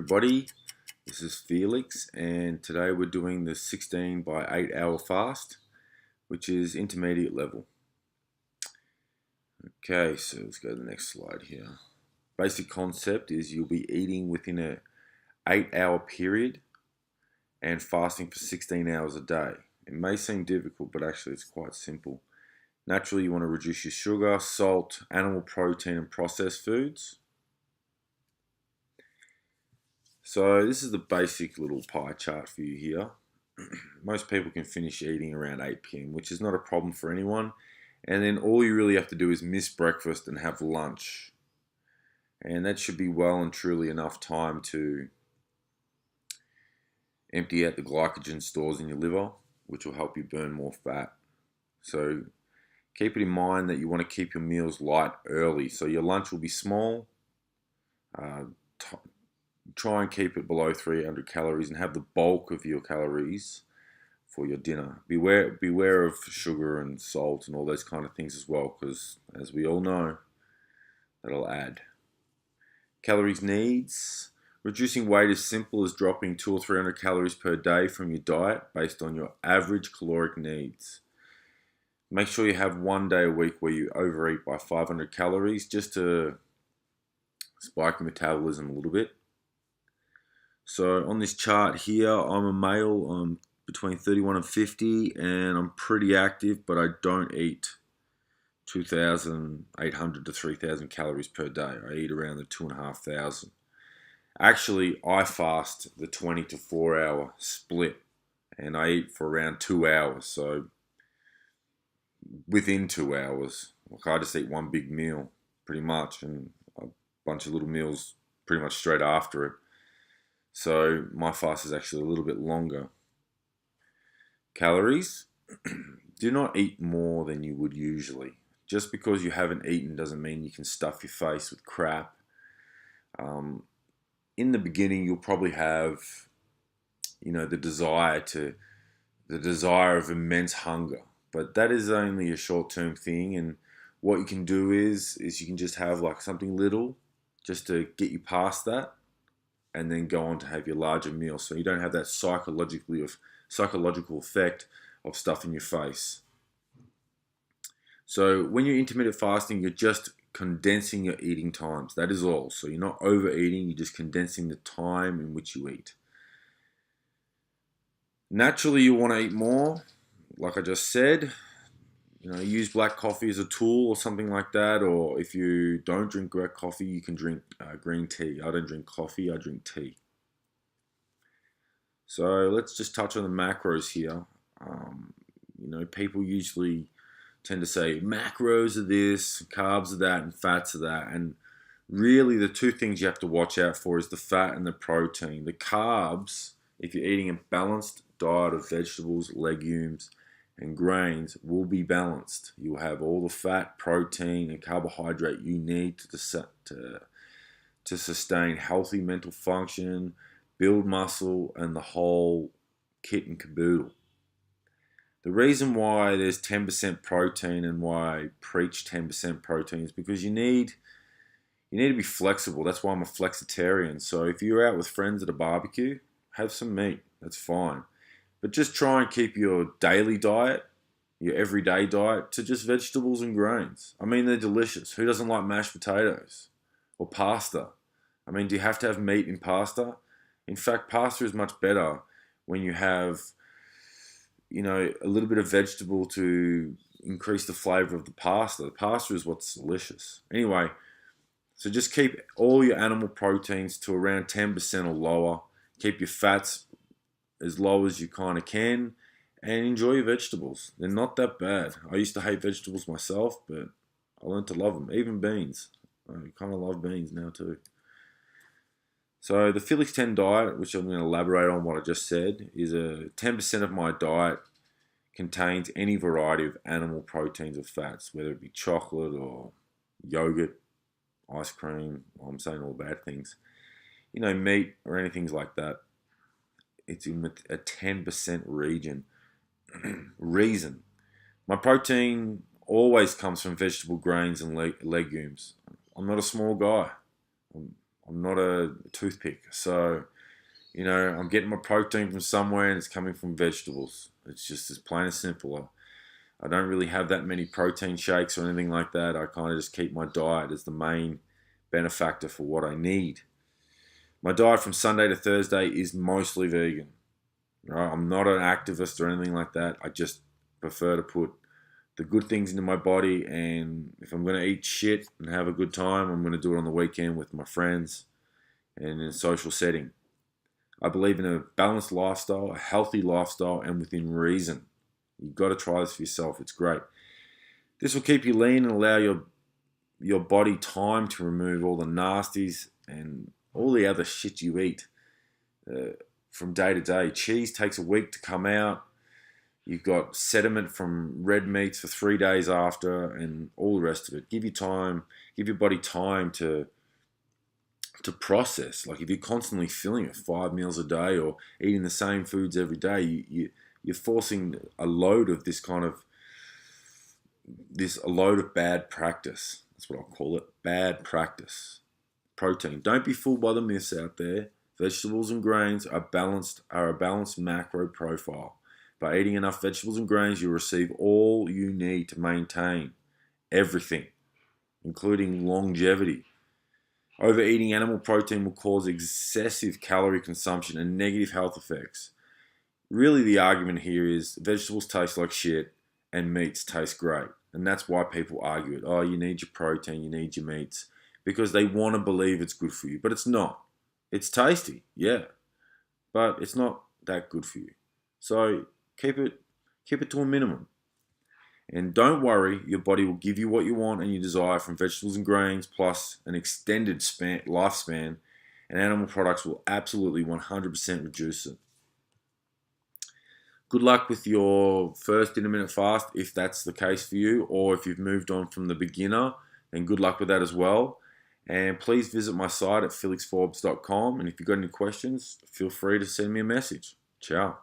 everybody, this is Felix, and today we're doing the 16 by 8 hour fast, which is intermediate level. Okay, so let's go to the next slide here. Basic concept is you'll be eating within a 8-hour period and fasting for 16 hours a day. It may seem difficult, but actually it's quite simple. Naturally, you want to reduce your sugar, salt, animal protein, and processed foods. So this is the basic little pie chart for you here. Most people can finish eating around 8 p.m, which is not a problem for anyone. And then all you really have to do is miss breakfast and have lunch. And that should be well and truly enough time to empty out the glycogen stores in your liver, which will help you burn more fat. So keep it in mind that you want to keep your meals light early. So your lunch will be small. Try and keep it below 300 calories and have the bulk of your calories for your dinner. Beware of sugar and salt and all those kind of things as well, because as we all know, that'll add. Calories needs. Reducing weight is simple as dropping 200 or 300 calories per day from your diet based on your average caloric needs. Make sure you have 1 day a week where you overeat by 500 calories just to spike your metabolism a little bit. So on this chart here, I'm a male, I'm between 31 and 50, and I'm pretty active, but I don't eat 2,800 to 3,000 calories per day. I eat around the 2,500. Actually, I fast the 20 to 4 hour split, and I eat for around 2 hours. So within 2 hours, I just eat one big meal pretty much, and a bunch of little meals pretty much straight after it. So my fast is actually a little bit longer. Calories. Do not eat more than you would usually. Just because you haven't eaten doesn't mean you can stuff your face with crap. In the beginning, you'll probably have, the desire of immense hunger, but that is only a short-term thing. And what you can do is you can just have like something little, just to get you past that, and then go on to have your larger meal, so you don't have that psychological effect of stuffing your face. So when you're intermittent fasting, you're just condensing your eating times. That is all. So you're not overeating, you're just condensing the time in which you eat. Naturally, you want to eat more, like I just said. Use black coffee as a tool or something like that. Or if you don't drink black coffee, you can drink green tea. I don't drink coffee, I drink tea. So let's just touch on the macros here. People usually tend to say macros are this, carbs are that, and fats are that. And really the two things you have to watch out for is the fat and the protein. The carbs, if you're eating a balanced diet of vegetables, legumes, and grains, will be balanced. You'll have all the fat, protein, and carbohydrate you need to sustain healthy mental function, build muscle, and the whole kit and caboodle. The reason why there's 10% protein and why I preach 10% protein is because you need to be flexible. That's why I'm a flexitarian. So if you're out with friends at a barbecue, have some meat. That's fine. But just try and keep your daily diet, your everyday diet, to just vegetables and grains. I mean, they're delicious. Who doesn't like mashed potatoes or pasta? I mean, do you have to have meat in pasta? In fact, pasta is much better when you have, a little bit of vegetable to increase the flavor of the pasta. The pasta is what's delicious. Anyway, so just keep all your animal proteins to around 10% or lower. Keep your fats as low as you kind of can, and enjoy your vegetables. They're not that bad. I used to hate vegetables myself, but I learned to love them. Even beans. I kind of love beans now too. So the Felix 10 diet, which I'm going to elaborate on what I just said, is 10% of my diet contains any variety of animal proteins or fats, whether it be chocolate or yogurt, ice cream. Well, I'm saying all bad things. Meat or anything like that. It's in a 10% region. Reason. My protein always comes from vegetable grains and legumes. I'm not a small guy. I'm not a toothpick. So, I'm getting my protein from somewhere and it's coming from vegetables. It's just as plain as simple. I don't really have that many protein shakes or anything like that. I kind of just keep my diet as the main benefactor for what I need. My diet from Sunday to Thursday is mostly vegan. Right? I'm not an activist or anything like that. I just prefer to put the good things into my body, and if I'm going to eat shit and have a good time, I'm going to do it on the weekend with my friends and in a social setting. I believe in a balanced lifestyle, a healthy lifestyle, and within reason. You've got to try this for yourself. It's great. This will keep you lean and allow your body time to remove all the nasties and all the other shit you eat from day to day. Cheese takes a week to come out. You've got sediment from red meats for 3 days after, and all the rest of it. Give your body time to process. Like if you're constantly filling it 5 meals a day or eating the same foods every day, you're forcing a load of a load of bad practice. That's what I'll call it, bad practice. Protein. Don't be fooled by the myths out there. Vegetables and grains are a balanced macro profile. By eating enough vegetables and grains, you'll receive all you need to maintain everything, including longevity. Overeating animal protein will cause excessive calorie consumption and negative health effects. Really, the argument here is vegetables taste like shit and meats taste great. And that's why people argue it. Oh, you need your protein, you need your meats. Because they want to believe it's good for you. But it's not. It's tasty, yeah. But it's not that good for you. So keep it to a minimum. And don't worry, your body will give you what you want and you desire from vegetables and grains, plus an extended lifespan, and animal products will absolutely 100% reduce it. Good luck with your first intermittent fast if that's the case for you, or if you've moved on from the beginner, then good luck with that as well. And please visit my site at felixforbes.com, and if you've got any questions, feel free to send me a message. Ciao.